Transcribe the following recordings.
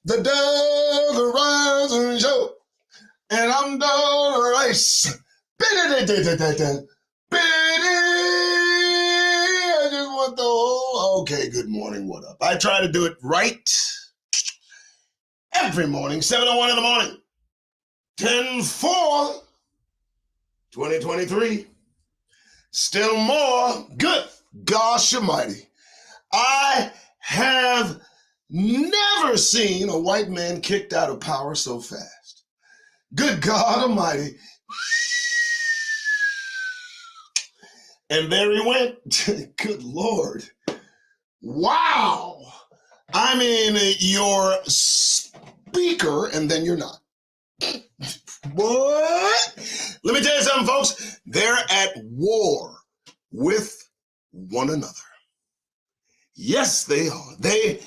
The Doug Rising Show, and I'm Doug Rice. I just want the whole. Okay, good morning. What up? I try to do it right every morning, 7:01 in the morning, 10/4/2023. Still more. Good gosh almighty. I have never seen a white man kicked out of power so fast. Good God almighty. And there he went. Good Lord. Wow. I mean, you're speaker and then you're not. What? Let me tell you something, folks. They're at war with one another. Yes, they are. They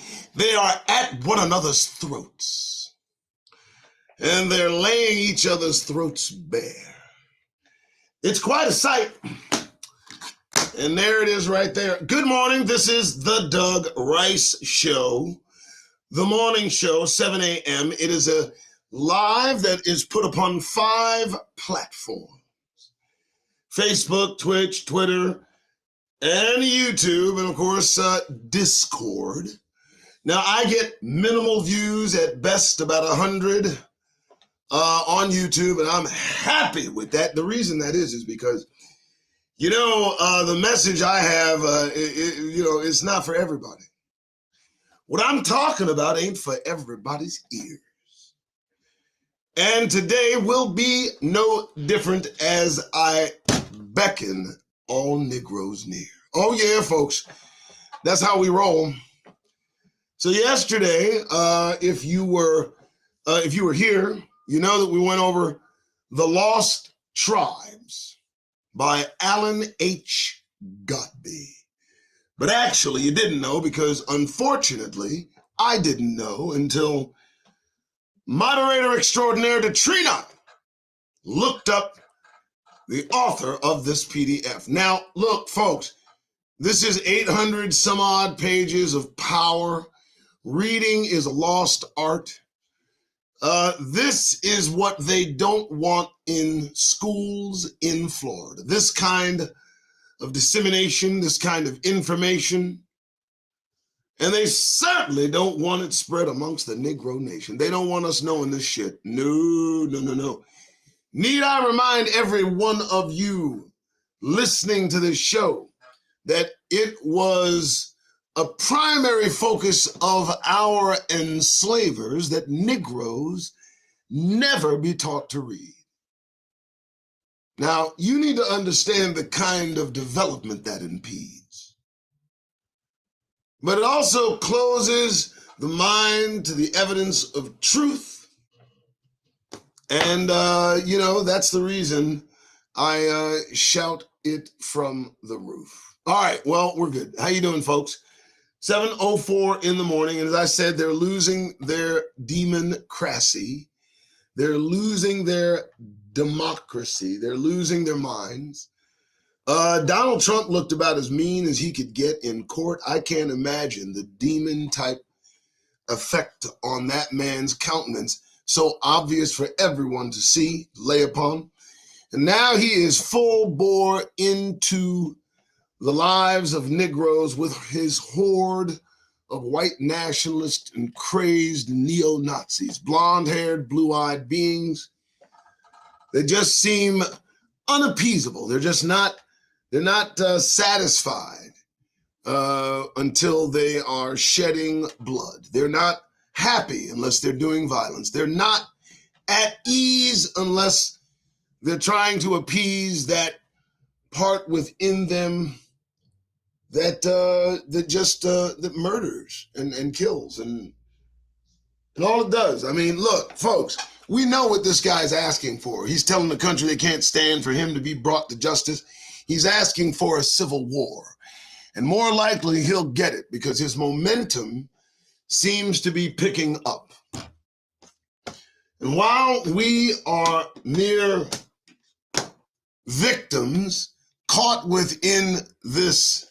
are at one another's throats. And they're laying each other's throats bare. It's quite a sight. And there it is right there. Good morning. This is the Doug Rice Show. The morning show, 7 a.m. It is a live that is put upon 5 platforms. Facebook, Twitch, Twitter, and YouTube, and of course, Discord. Now, I get minimal views, at best about 100 on YouTube, and I'm happy with that. The reason that is because, the message I have, it's not for everybody. What I'm talking about ain't for everybody's ears. And today will be no different as I beckon all Negroes near. Oh yeah, folks, that's how we roll. So yesterday, if you were here, you know that we went over The Lost Tribes by Alan H. Godbey. But actually, you didn't know because, unfortunately, I didn't know until moderator extraordinaire Katrina looked up the author of this PDF. Now, look, folks, this is 800 some odd pages of power. Reading is a lost art. This is what they don't want in schools in Florida. This kind of dissemination, this kind of information. And they certainly don't want it spread amongst the Negro nation. They don't want us knowing this shit. No. Need I remind every one of you listening to this show that it was a primary focus of our enslavers that Negroes never be taught to read. Now, you need to understand the kind of development that impedes. But it also closes the mind to the evidence of truth. And, that's the reason I shout it from the roof. All right, well, we're good. How you doing, folks? 7:04 in the morning. And as I said, they're losing their democracy. They're losing their democracy. They're losing their minds. Donald Trump looked about as mean as he could get in court. I can't imagine the demon-type effect on that man's countenance, so obvious for everyone to see, lay upon. And now he is full bore into the lives of Negroes with his horde of white nationalists and crazed neo-Nazis, blonde-haired, blue-eyed beings. They just seem unappeasable. They're not satisfied until they are shedding blood. They're not happy unless they're doing violence. They're not at ease unless they're trying to appease that part within them that murders and kills and all it does. I mean, look, folks, we know what this guy's asking for. He's telling the country they can't stand for him to be brought to justice. He's asking for a civil war. And more likely he'll get it because his momentum seems to be picking up. And while we are mere victims caught within this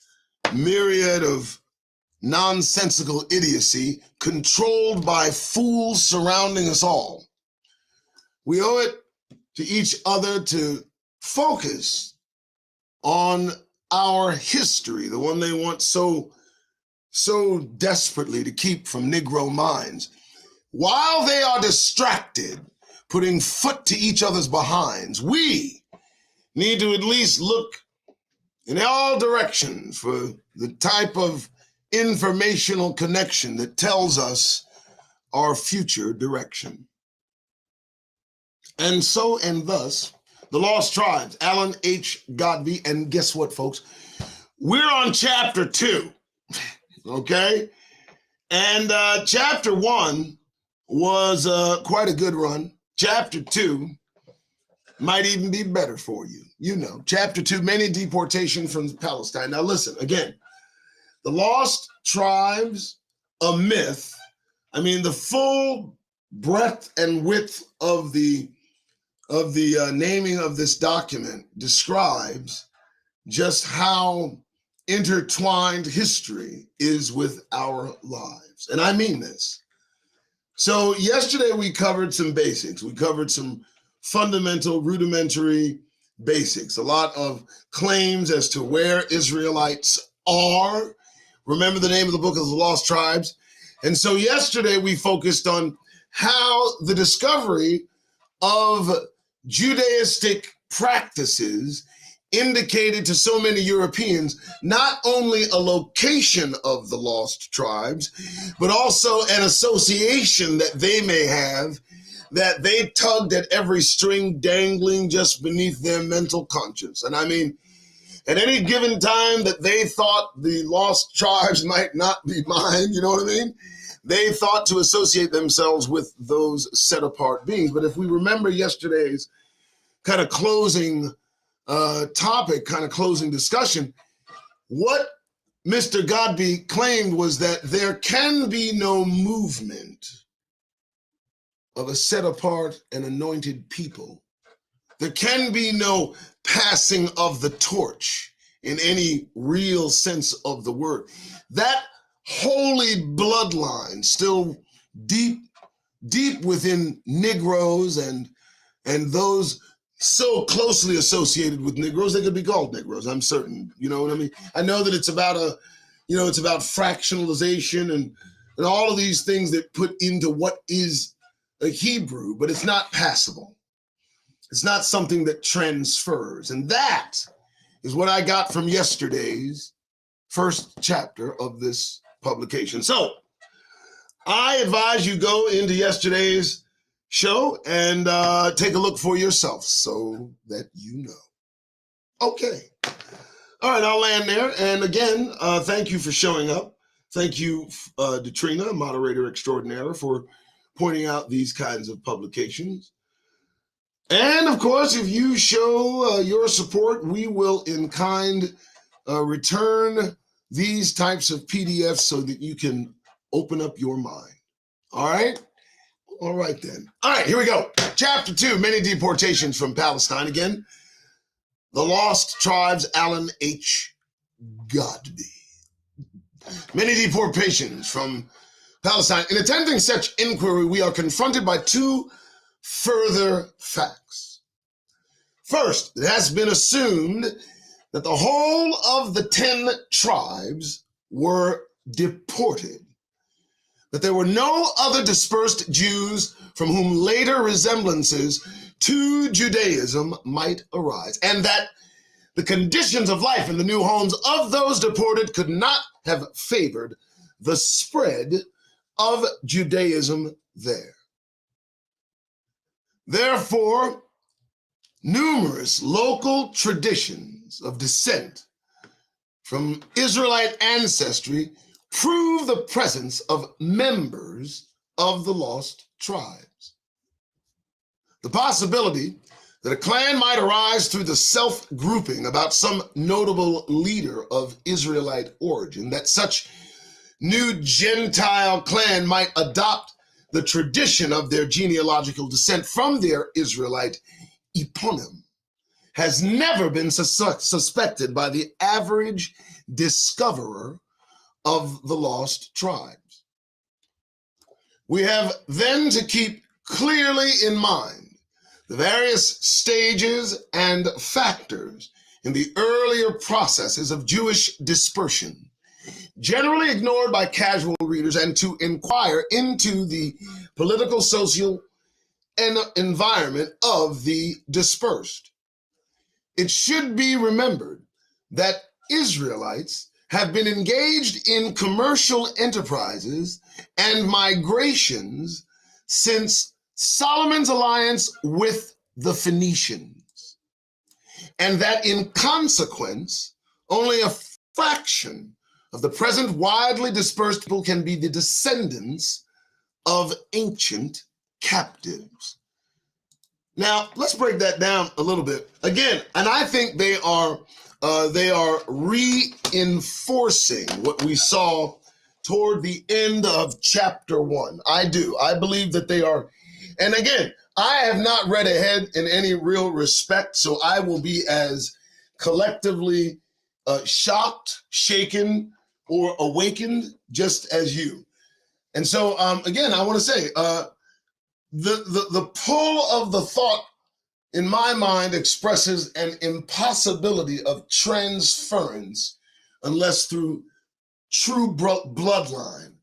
myriad of nonsensical idiocy controlled by fools surrounding us all. We owe it to each other to focus on our history, the one they want so desperately to keep from Negro minds. While they are distracted, putting foot to each other's behinds, we need to at least look in all directions for the type of informational connection that tells us our future direction. And so and thus, the Lost Tribes, Alan H. Godbey, and guess what, folks? We're on chapter 2, okay? And chapter 1 was quite a good run. Chapter 2 might even be better for you. You know, chapter 2, many deportation from Palestine. Now listen, again, the Lost Tribes, a myth. I mean, the full breadth and width of the naming of this document describes just how intertwined history is with our lives. And I mean this. So yesterday we covered some basics. We covered some fundamental, rudimentary basics, a lot of claims as to where Israelites are. Remember the name of the book of the Lost Tribes. And so yesterday we focused on how the discovery of Judaistic practices indicated to so many Europeans not only a location of the lost tribes, but also an association that they may have, that they tugged at every string dangling just beneath their mental conscience. And I mean, at any given time that they thought the lost tribes might not be mine, you know what I mean? They thought to associate themselves with those set apart beings. But if we remember yesterday's kind of closing topic, kind of closing discussion, what Mr. Godbey claimed was that there can be no movement of a set apart and anointed people. There can be no passing of the torch in any real sense of the word. That holy bloodline still deep within Negroes and those so closely associated with Negroes, they could be called Negroes, I'm certain. You know what I mean? I know that it's about it's about fractionalization and all of these things that put into what is a Hebrew, but it's not passable. It's not something that transfers. And that is what I got from yesterday's first chapter of this publication. So I advise you go into yesterday's show and take a look for yourself so that you know. Okay. All right, I'll land there. And again, thank you for showing up. Thank you, Detrina, moderator extraordinaire, for pointing out these kinds of publications. And of course, if you show your support, we will in kind return these types of PDFs so that you can open up your mind. All right? All right, then. All right, here we go. Chapter 2, many deportations from Palestine. Again, the Lost Tribes, Alan H. Godbey. Many deportations from Palestine. In attempting such inquiry, we are confronted by two further facts. First, it has been assumed that the whole of the 10 tribes were deported, that there were no other dispersed Jews from whom later resemblances to Judaism might arise, and that the conditions of life in the new homes of those deported could not have favored the spread of Judaism there. Therefore, numerous local traditions of descent from Israelite ancestry prove the presence of members of the lost tribes. The possibility that a clan might arise through the self-grouping about some notable leader of Israelite origin, that such new Gentile clan might adopt the tradition of their genealogical descent from their Israelite eponym, has never been suspected by the average discoverer of the lost tribes. We have then to keep clearly in mind the various stages and factors in the earlier processes of Jewish dispersion, generally ignored by casual readers, and to inquire into the political, social, and environment of the dispersed. It should be remembered that Israelites have been engaged in commercial enterprises and migrations since Solomon's alliance with the Phoenicians, and that in consequence, only a fraction of the present widely dispersed people can be the descendants of ancient captives. Now, let's break that down a little bit. Again, and I think they are reinforcing what we saw toward the end of chapter 1. I do. I believe that they are. And again, I have not read ahead in any real respect, so I will be as collectively shocked, shaken, or awakened just as you. And so, again, I want to say, the pull of the thought in my mind expresses an impossibility of transference unless through true bloodline.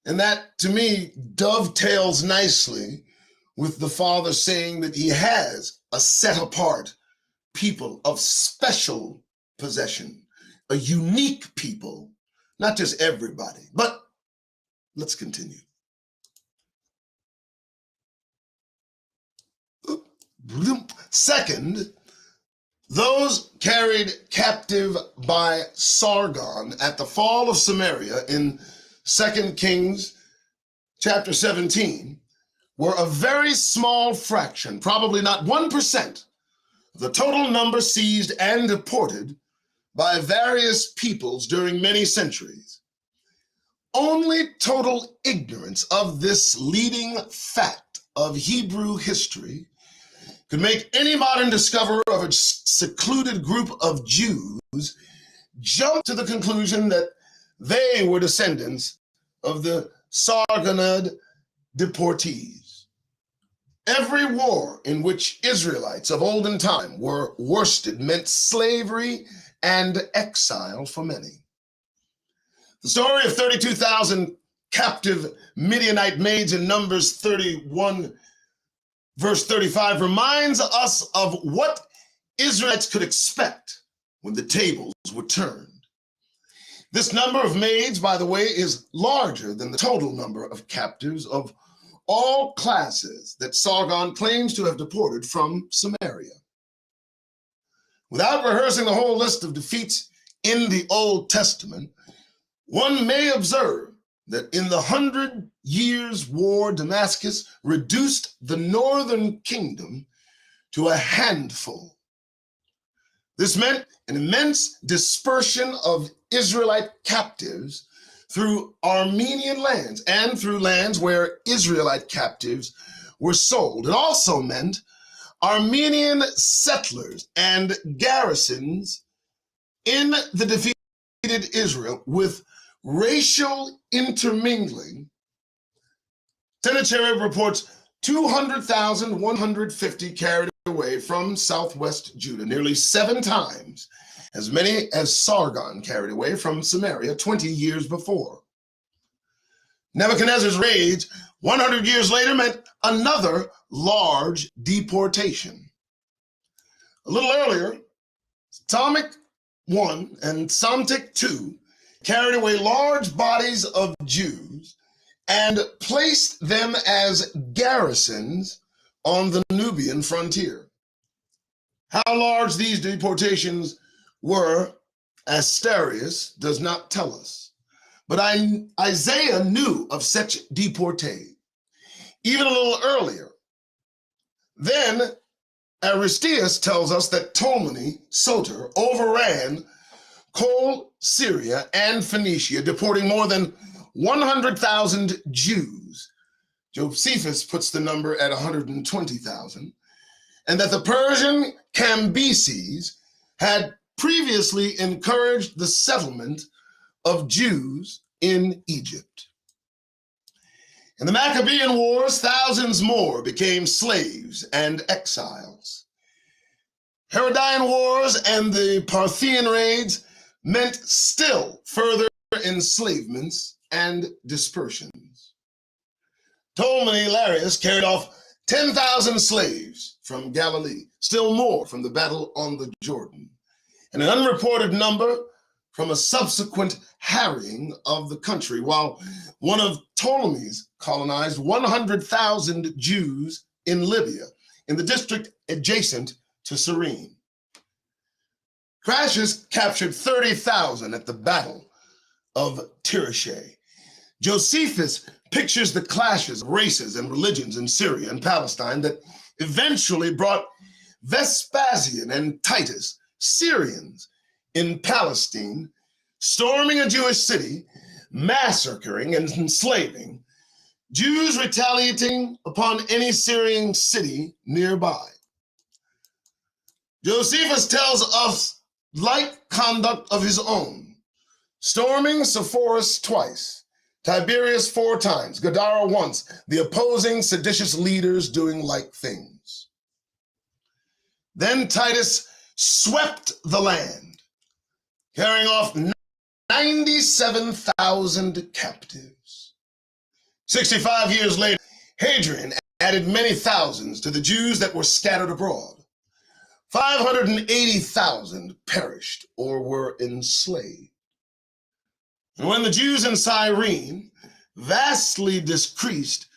And that, to me, dovetails nicely with the Father saying that he has a set-apart people of special possession, a unique people, not just everybody. But let's continue. Second, those carried captive by Sargon at the fall of Samaria in 2 Kings chapter 17 were a very small fraction, probably not 1%, of the total number seized and deported by various peoples during many centuries. Only total ignorance of this leading fact of Hebrew history could make any modern discoverer of a secluded group of Jews jump to the conclusion that they were descendants of the Sargonid deportees. Every war in which Israelites of olden time were worsted meant slavery and exile for many. The story of 32,000 captive Midianite maids in Numbers 31 Verse 35 reminds us of what Israelites could expect when the tables were turned. This number of maids, by the way, is larger than the total number of captives of all classes that Sargon claims to have deported from Samaria. Without rehearsing the whole list of defeats in the Old Testament, one may observe that in the 100 Years' War, Damascus reduced the northern kingdom to a handful. This meant an immense dispersion of Israelite captives through Armenian lands and through lands where Israelite captives were sold. It also meant Armenian settlers and garrisons in the defeated Israel with racial intermingling. Sennacherib reports 200,150 carried away from southwest Judah, nearly 7 times as many as Sargon carried away from Samaria 20 years before. Nebuchadnezzar's rage 100 years later meant another large deportation. A little earlier, Ptolemaic I and Psamtik II carried away large bodies of Jews and placed them as garrisons on the Nubian frontier. How large these deportations were, Asterius does not tell us, but Isaiah knew of such deportees even a little earlier. Then Aristeas tells us that Ptolemy Soter overran Coal, Syria, and Phoenicia, deporting more than 100,000 Jews. Josephus puts the number at 120,000, and that the Persian Cambyses had previously encouraged the settlement of Jews in Egypt. In the Maccabean Wars, thousands more became slaves and exiles. Herodian Wars and the Parthian raids meant still further enslavements and dispersions. Ptolemy Larius carried off 10,000 slaves from Galilee, still more from the battle on the Jordan, and an unreported number from a subsequent harrying of the country, while one of Ptolemy's colonized 100,000 Jews in Libya, in the district adjacent to Cyrene. Crassus captured 30,000 at the Battle of Tirichae. Josephus pictures the clashes of races and religions in Syria and Palestine that eventually brought Vespasian and Titus, Syrians in Palestine, storming a Jewish city, massacring and enslaving Jews, retaliating upon any Syrian city nearby. Josephus tells us like conduct of his own, storming Sepphoris twice, Tiberias 4 times, Gadara once, the opposing seditious leaders doing like things. Then Titus swept the land, carrying off 97,000 captives. 65 years later, Hadrian added many thousands to the Jews that were scattered abroad. 580,000 perished or were enslaved. And when the Jews in Cyrene, vastly decreased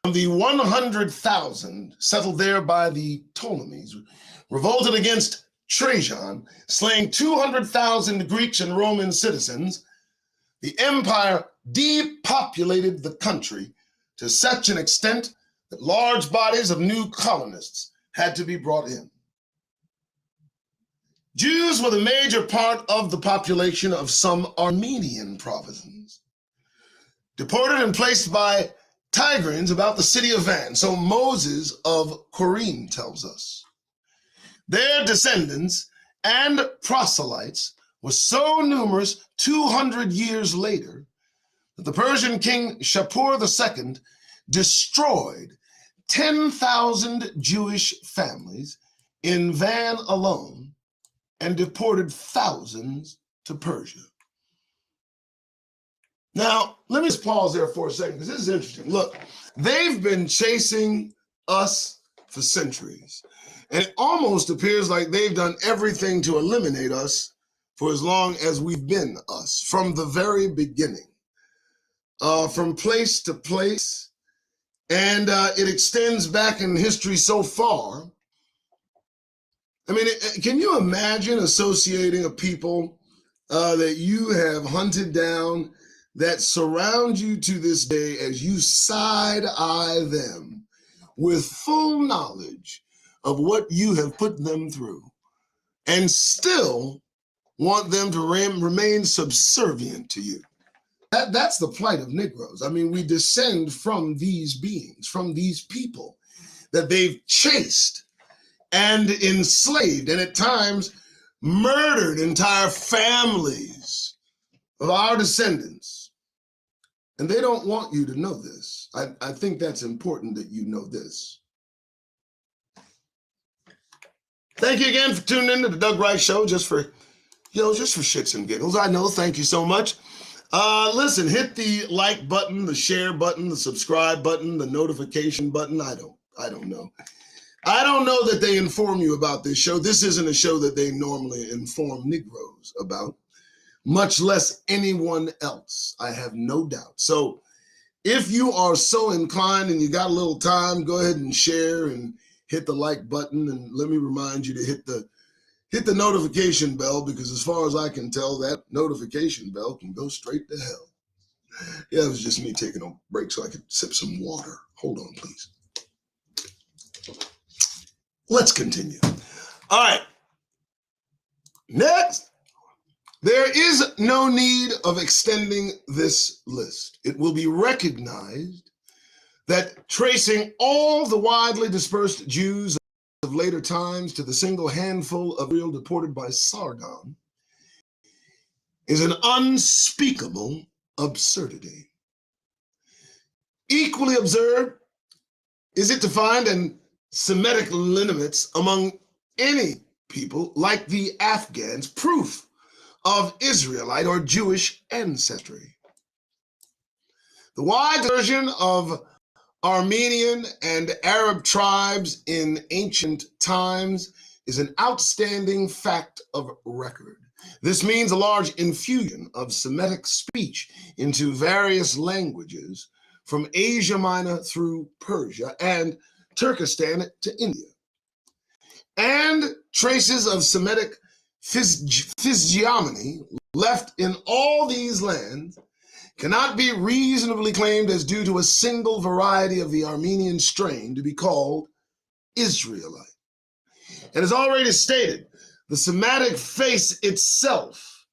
from the 100,000 settled there by the Ptolemies, revolted against Trajan, slaying 200,000 Greeks and Roman citizens, the empire depopulated the country to such an extent that large bodies of new colonists had to be brought in. Jews were the major part of the population of some Armenian provinces, deported and placed by Tigranes about the city of Van, so Moses of Corinne tells us. Their descendants and proselytes were so numerous 200 years later that the Persian king Shapur II destroyed 10,000 Jewish families in Van alone and deported thousands to Persia. Now, let me just pause there for a second, because this is interesting. Look, they've been chasing us for centuries, and it almost appears like they've done everything to eliminate us for as long as we've been us, from the very beginning, from place to place, and it extends back in history so far. I mean, can you imagine associating a people that you have hunted down, that surround you to this day as you side-eye them with full knowledge of what you have put them through, and still want them to remain subservient to you? That's the plight of Negroes. I mean, we descend from these beings, from these people that they've chased and enslaved, and at times murdered entire families of our descendants. And they don't want you to know this. I think that's important that you know this. Thank you again for tuning in to the Doug Rice Show, just for shits and giggles. I know, thank you so much. Listen, hit the like button, the share button, the subscribe button, the notification button. I don't know. I don't know that they inform you about this show. This isn't a show that they normally inform Negroes about, much less anyone else, I have no doubt. So if you are so inclined and you got a little time, go ahead and share and hit the like button. And let me remind you to hit the notification bell, because as far as I can tell, that notification bell can go straight to hell. Yeah, it was just me taking a break so I could sip some water. Hold on, please. Let's continue. All right. Next, there is no need of extending this list. It will be recognized that tracing all the widely dispersed Jews of later times to the single handful of real deported by Sargon is an unspeakable absurdity. Equally absurd is it to find an Semitic lineaments among any people like the Afghans, proof of Israelite or Jewish ancestry. The wide dispersion of Armenian and Arab tribes in ancient times is an outstanding fact of record. This means a large infusion of Semitic speech into various languages from Asia Minor through Persia and Turkestan to India. And traces of Semitic physiognomy left in all these lands cannot be reasonably claimed as due to a single variety of the Armenian strain to be called Israelite. And as already stated, the Semitic face itself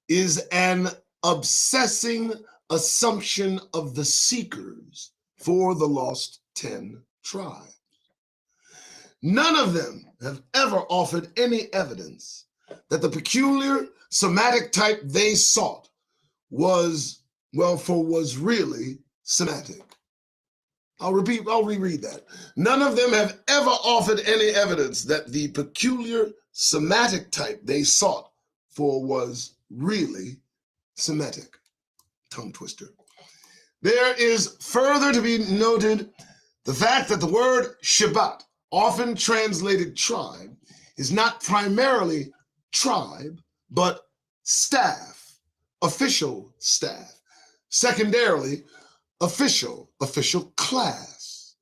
is an obsessing assumption of the seekers for the lost 10 tribes. None of them have ever offered any evidence that the peculiar Semitic type they sought was really Semitic. I'll reread that. None of them have ever offered any evidence that the peculiar Semitic type they sought for was really Semitic. Tongue twister. There is further to be noted the fact that the word Shabbat, often translated tribe, is not primarily tribe, but staff, official staff. Secondarily, official class,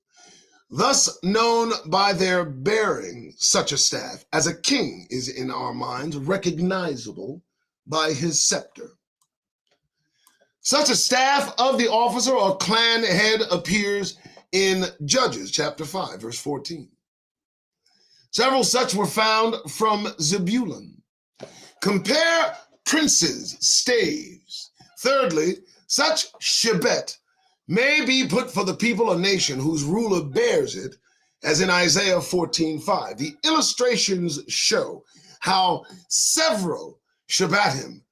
thus known by their bearing. Such a staff as a king is in our minds recognizable by his scepter. Such a staff of the officer or clan head appears in Judges chapter 5, verse 14. Several such were found from Zebulun. Compare princes' staves. Thirdly, such shebet may be put for the people or nation whose ruler bears it, as in Isaiah 14:5. The illustrations show how several Shabbatim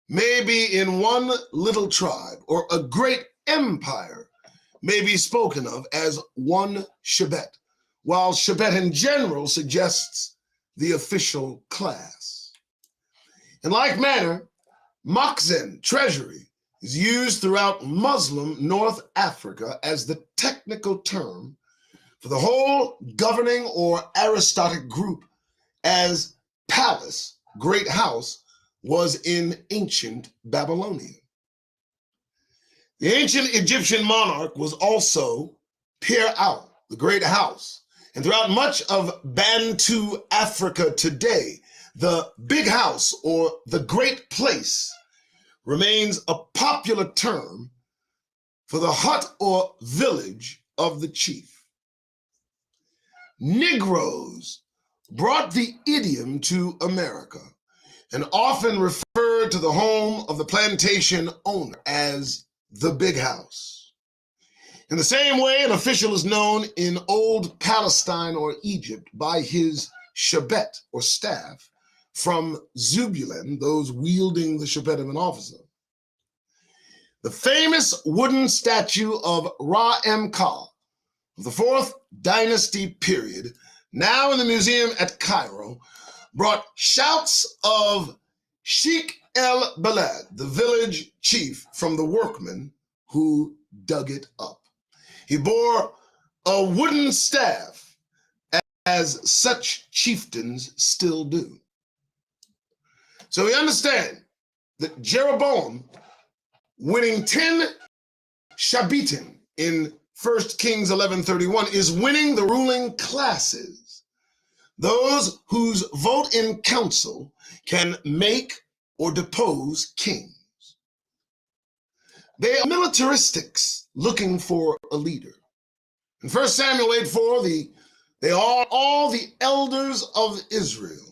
may be in one little tribe, or a great empire may be spoken of as one Shebbet, while Shebbet in general suggests the official class. In like manner, Makzen, treasury, is used throughout Muslim North Africa as the technical term for the whole governing or aristocratic group, as palace, great house, was in ancient Babylonia. The ancient Egyptian monarch was also Pir-au, the great house. And throughout much of Bantu Africa today, the big house or the great place remains a popular term for the hut or village of the chief. Negroes brought the idiom to America and often referred to the home of the plantation owner as the big house. In the same way, an official is known in old Palestine or Egypt by his Shebbet or staff, from Zebulun, those wielding the Shebbet of an officer. The famous wooden statue of Ra-Em-Ka of the 4th dynasty period, now in the museum at Cairo, brought shouts of Sheikh el-Balad, the village chief, from the workmen who dug it up. He bore a wooden staff, as such chieftains still do. So we understand that Jeroboam, winning 10 Shabbatim in 1 Kings 11:31, is winning the ruling classes, those whose vote in council can make or depose kings. They are militaristics looking for a leader. In 1 Samuel 8:4, they are all the elders of Israel.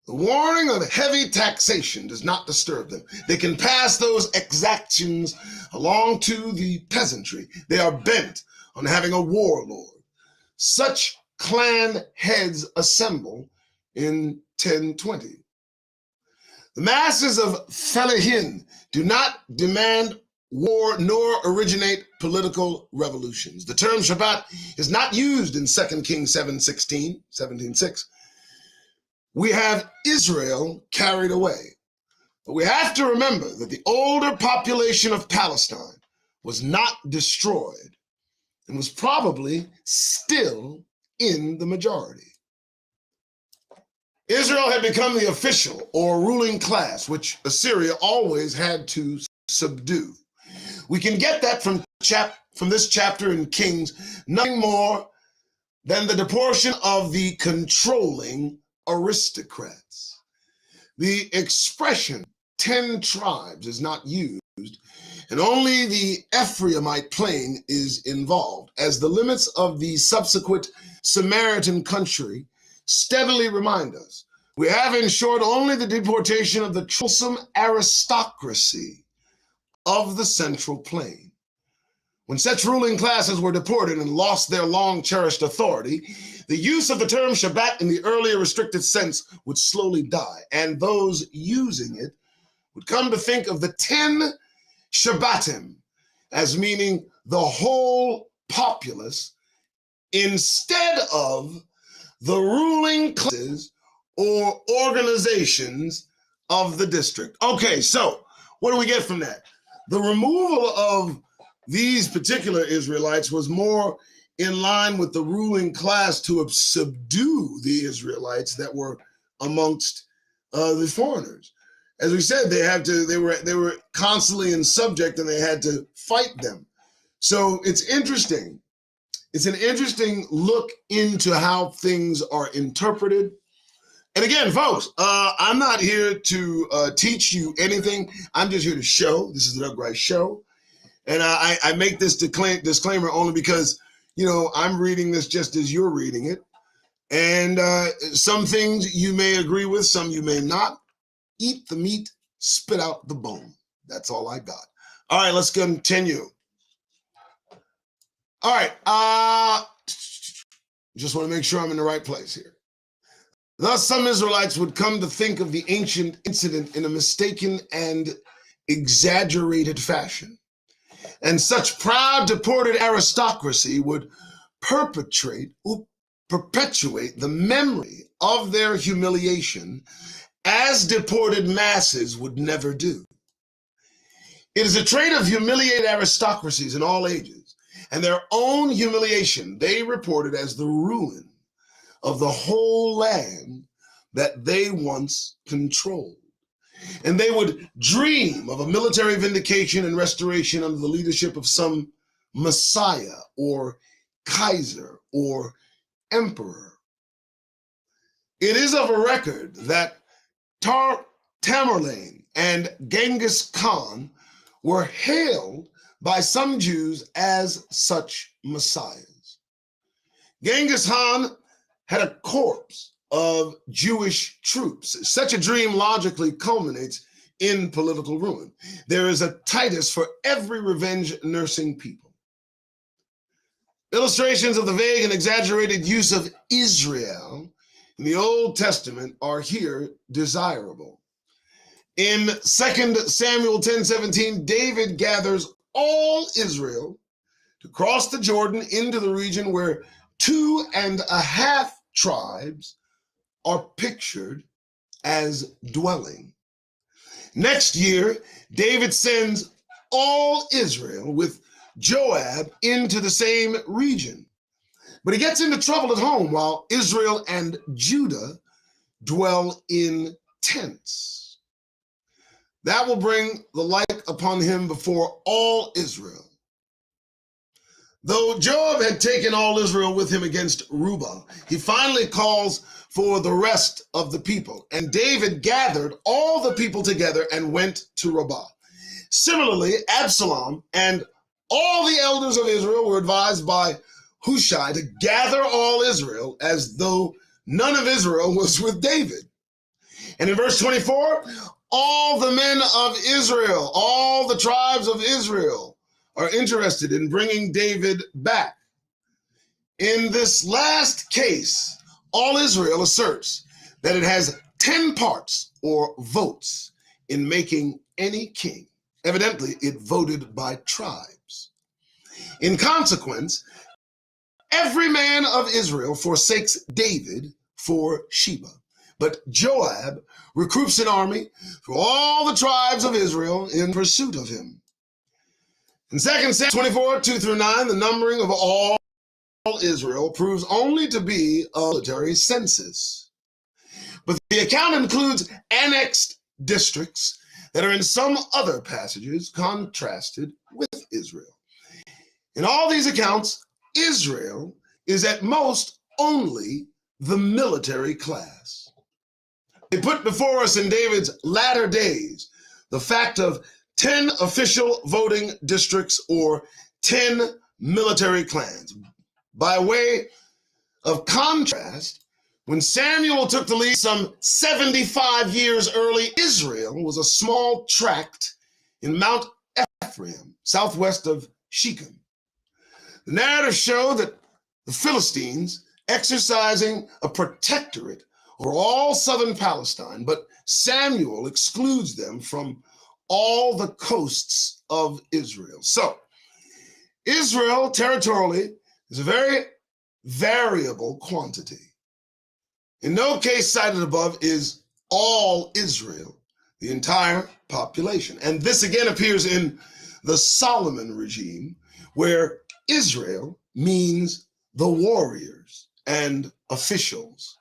The warning of heavy taxation does not disturb them. They can pass those exactions along to the peasantry. They are bent on having a warlord. Such clan heads assemble in 1020. The masses of Fellahin do not demand war nor originate political revolutions. The term Shabbat is not used in 2 Kings 17:6. We have Israel carried away. But we have to remember that the older population of Palestine was not destroyed and was probably still in the majority. Israel had become the official or ruling class, which Assyria always had to subdue. We can get that from this chapter in Kings, nothing more than the deportation of the controlling aristocrats. The expression 10 tribes is not used, and only the Ephraimite plain is involved, as the limits of the subsequent Samaritan country steadily remind us. We have, in short, only the deportation of the troublesome aristocracy of the Central Plain. When such ruling classes were deported and lost their long-cherished authority, the use of the term Shabbat in the earlier restricted sense would slowly die, and those using it would come to think of the 10 Shabbatim as meaning the whole populace instead of the ruling classes or organizations of the district. Okay, so what do we get from that? The removal of these particular Israelites was more in line with the ruling class to subdue the Israelites that were amongst the foreigners. As we said, they were constantly in subject and they had to fight them. So it's interesting. It's an interesting look into how things are interpreted. And again, folks, I'm not here to teach you anything. I'm just here to show. This is the Doug Rice Show. And I make this disclaimer only because, I'm reading this just as you're reading it. And some things you may agree with, some you may not. Eat the meat, spit out the bone. That's all I got. All right, let's continue. All right, just want to make sure I'm in the right place here. Thus, some Israelites would come to think of the ancient incident in a mistaken and exaggerated fashion. And such proud, deported aristocracy would perpetuate the memory of their humiliation as deported masses would never do. It is a trait of humiliated aristocracies in all ages, and their own humiliation they reported as the ruin of the whole land that they once controlled. And they would dream of a military vindication and restoration under the leadership of some Messiah or Kaiser or Emperor. It is of a record that Tamerlane and Genghis Khan were hailed by some Jews as such messiahs. Genghis Khan had a corps of Jewish troops. Such a dream logically culminates in political ruin. There is a Titus for every revenge-nursing people. Illustrations of the vague and exaggerated use of Israel in the Old Testament are here desirable. In 2 Samuel 10:17, David gathers all Israel to cross the Jordan into the region where 2.5 tribes are pictured as dwelling. Next year, David sends all Israel with Joab into the same region. But he gets into trouble at home while Israel and Judah dwell in tents. That will bring the like upon him before all Israel. Though Joab had taken all Israel with him against Rubah, he finally calls for the rest of the people. And David gathered all the people together and went to Rabbah. Similarly, Absalom and all the elders of Israel were advised by Hushai to gather all Israel as though none of Israel was with David. And in verse 24, all the men of Israel, all the tribes of Israel are interested in bringing David back. In this last case, all Israel asserts that it has 10 parts or votes in making any king. Evidently, it voted by tribes. In consequence, every man of Israel forsakes David for Sheba. But Joab recruits an army from all the tribes of Israel in pursuit of him. In 2 Samuel 24, 2 through 9, the numbering of all Israel proves only to be a military census. But the account includes annexed districts that are in some other passages contrasted with Israel. In all these accounts, Israel is at most only the military class. They put before us in David's latter days the fact of 10 official voting districts or 10 military clans. By way of contrast, when Samuel took the lead some 75 years early, Israel was a small tract in Mount Ephraim, southwest of Shechem. The narrative showed that the Philistines exercising a protectorate over all southern Palestine, but Samuel excludes them from all the coasts of Israel. So, Israel territorially is a very variable quantity. In no case cited above is all Israel, the entire population. And this again appears in the Solomon regime, where Israel means the warriors and officials.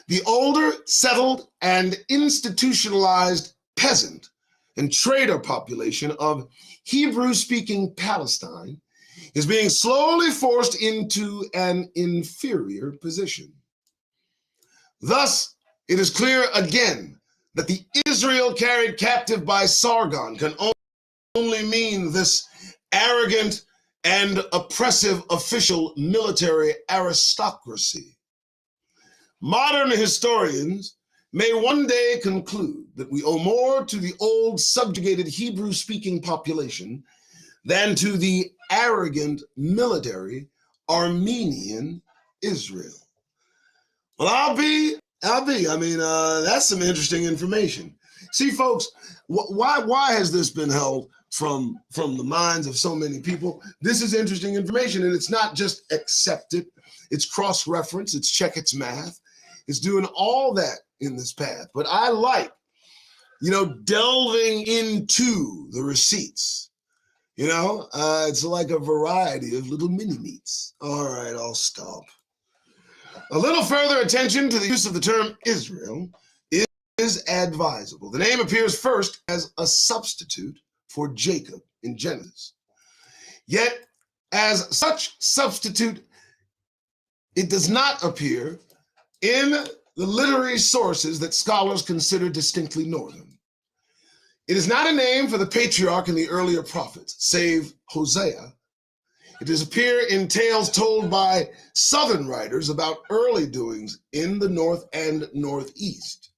The older, settled, and institutionalized peasant and trader population of Hebrew-speaking Palestine is being slowly forced into an inferior position. Thus, it is clear again that the Israel carried captive by Sargon can only mean this arrogant and oppressive official military aristocracy. Modern historians may one day conclude that we owe more to the old subjugated Hebrew-speaking population than to the arrogant military Armenian Israel. Well, I'll be. That's some interesting information. See, folks, why has this been held from the minds of so many people? This is interesting information, and it's not just accepted. It's cross-reference. It's check its math. It's doing all that in this path. But I like, delving into the receipts. It's like a variety of little mini-meats. All right, I'll stop. A little further attention to the use of the term Israel is advisable. The name appears first as a substitute for Jacob in Genesis. Yet, as such substitute, it does not appear in the literary sources that scholars consider distinctly northern. It is not a name for the patriarch in the earlier prophets, save Hosea. It does appear in tales told by southern writers about early doings in the north and northeast.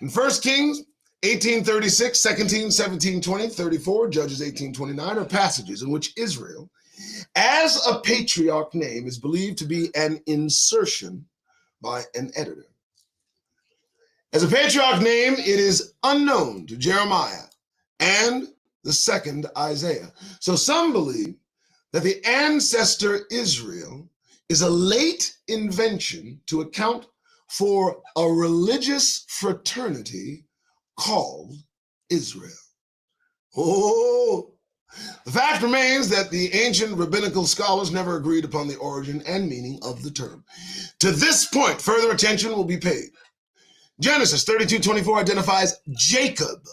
In 1 Kings 18:36, 2 Kings 17:20, 34, Judges 18:29 are passages in which Israel, as a patriarch name, is believed to be an insertion by an editor. As a patriarch name, it is unknown to Jeremiah and the second Isaiah. So some believe that the ancestor Israel is a late invention to account for a religious fraternity called Israel. The fact remains that the ancient rabbinical scholars never agreed upon the origin and meaning of the term. To this point, further attention will be paid. Genesis 32:24 identifies Jacob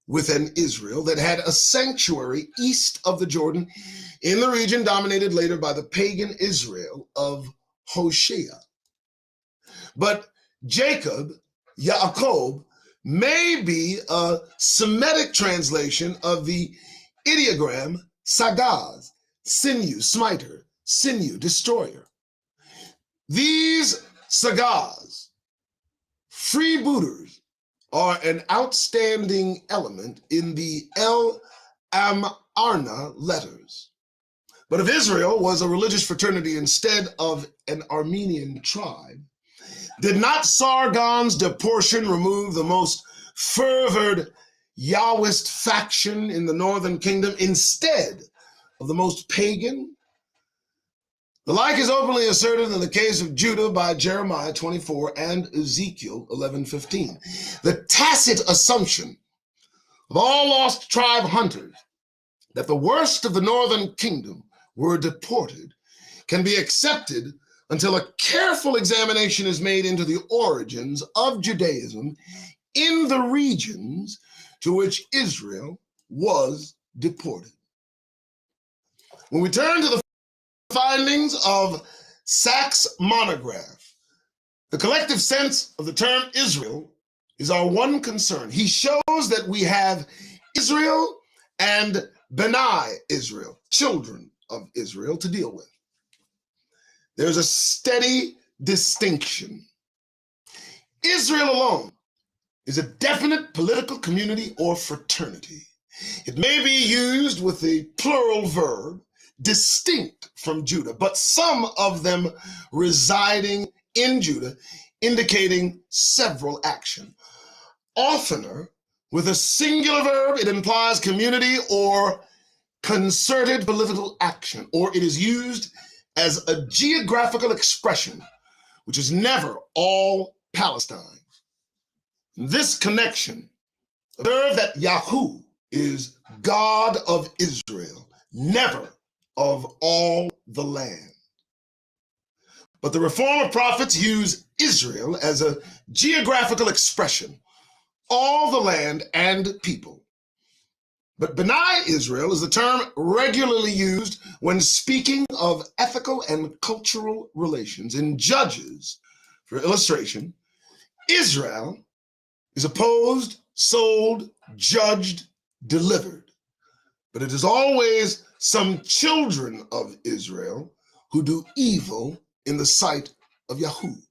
with an Israel that had a sanctuary east of the Jordan in the region dominated later by the pagan Israel of Hoshea. But Jacob, Yaakov, may be a Semitic translation of the ideogram sagaz, sinew, smiter, sinew, destroyer. These sagaz, freebooters, are an outstanding element in the El Amarna letters. But if Israel was a religious fraternity instead of an Armenian tribe, Did not Sargon's deportation remove the most fervored Yahwist faction in the northern kingdom instead of the most pagan? The like is openly asserted in the case of Judah by Jeremiah 24 and Ezekiel 11:15. The tacit assumption of all lost tribe hunters that the worst of the northern kingdom were deported can be accepted until a careful examination is made into the origins of Judaism in the regions to which Israel was deported. When we turn to the findings of Sachs' monograph, the collective sense of the term Israel is our one concern. He shows that we have Israel and Benai Israel, children of Israel, to deal with. There's a steady distinction. Israel alone is a definite political community or fraternity. It may be used with the plural verb, distinct from Judah, but some of them residing in Judah, indicating several action. Oftener, with a singular verb, it implies community or concerted political action, or it is used as a geographical expression, which is never all Palestine. In this connection, observe that Yahu is God of Israel, never of all the land. But the Reformer prophets use Israel as a geographical expression, all the land and people. But Benai Israel is the term regularly used when speaking of ethical and cultural relations. In Judges, for illustration, Israel is opposed, sold, judged, delivered. But it is always some children of Israel who do evil in the sight of Yahu.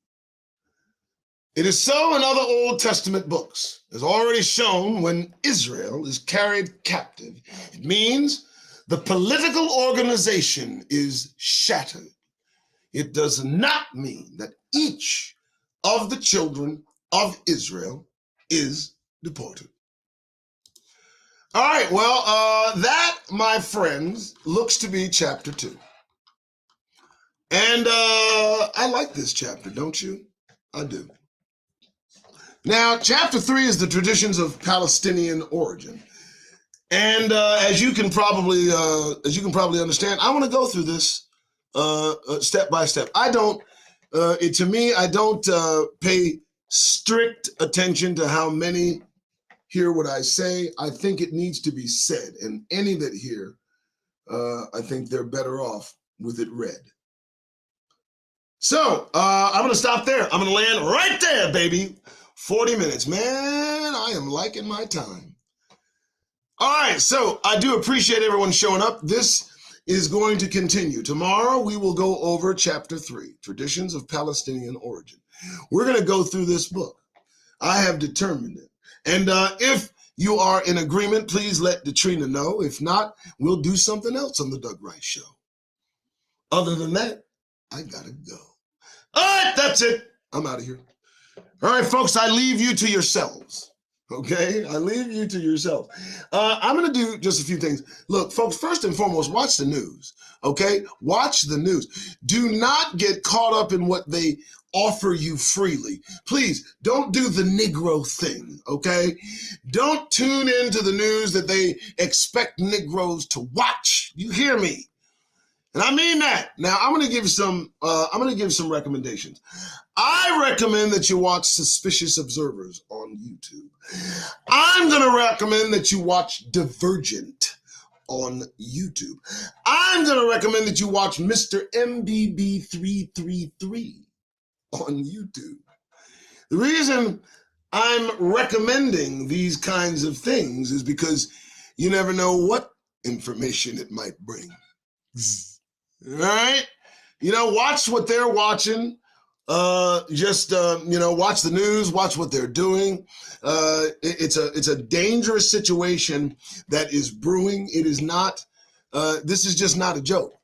It is so in other Old Testament books. As already shown, when Israel is carried captive, it means the political organization is shattered. It does not mean that each of the children of Israel is deported. All right, well, that, my friends, looks to be chapter 2. And I like this chapter, don't you? I do. Now, chapter 3 is the traditions of Palestinian origin. And as you can probably understand, I want to go through this step by step. I don't pay strict attention to how many hear what I say. I think it needs to be said, and any that hear, I think they're better off with it read. So I'm going to stop there. I'm going to land right there, baby. 40 minutes, man. I am liking my time. All right, so I do appreciate everyone showing up. This is going to continue. Tomorrow we will go over chapter 3, Traditions of Palestinian Origin. We're going to go through this book. I have determined it. And if you are in agreement, please let Detrina know. If not, we'll do something else on the Doug Rice Show. Other than that, I gotta go. All right, that's it. I'm out of here. All right, folks, I leave you to yourselves. Okay, I leave you to yourselves. I'm going to do just a few things. Look, folks, first and foremost, watch the news. Okay, watch the news. Do not get caught up in what they offer you freely. Please don't do the Negro thing. Okay, don't tune into the news that they expect Negroes to watch. You hear me? And I mean that. Now I'm going to give some recommendations. I recommend that you watch Suspicious Observers on YouTube. I'm going to recommend that you watch Divergent on YouTube. I'm going to recommend that you watch Mr. MBB333 on YouTube. The reason I'm recommending these kinds of things is because you never know what information it might bring. All right? You know, watch what they're watching. Watch the news, watch what they're doing. It's a dangerous situation that is brewing. It is not, this is just not a joke.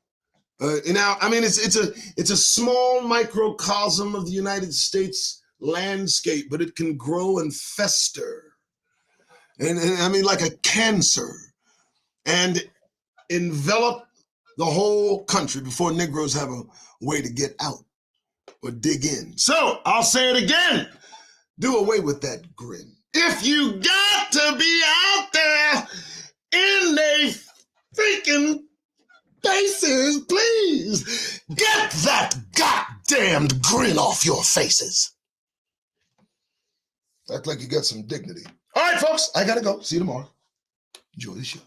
Now, I mean, it's a small microcosm of the United States landscape, but it can grow and fester, and I mean, like a cancer, and envelop the whole country before Negroes have a way to get out or dig in. So I'll say it again: do away with that grin. If you got to be out there in they freaking faces, please get that goddamned grin off your faces. Act like you got some dignity. All right, folks, I gotta go. See you tomorrow. Enjoy the show.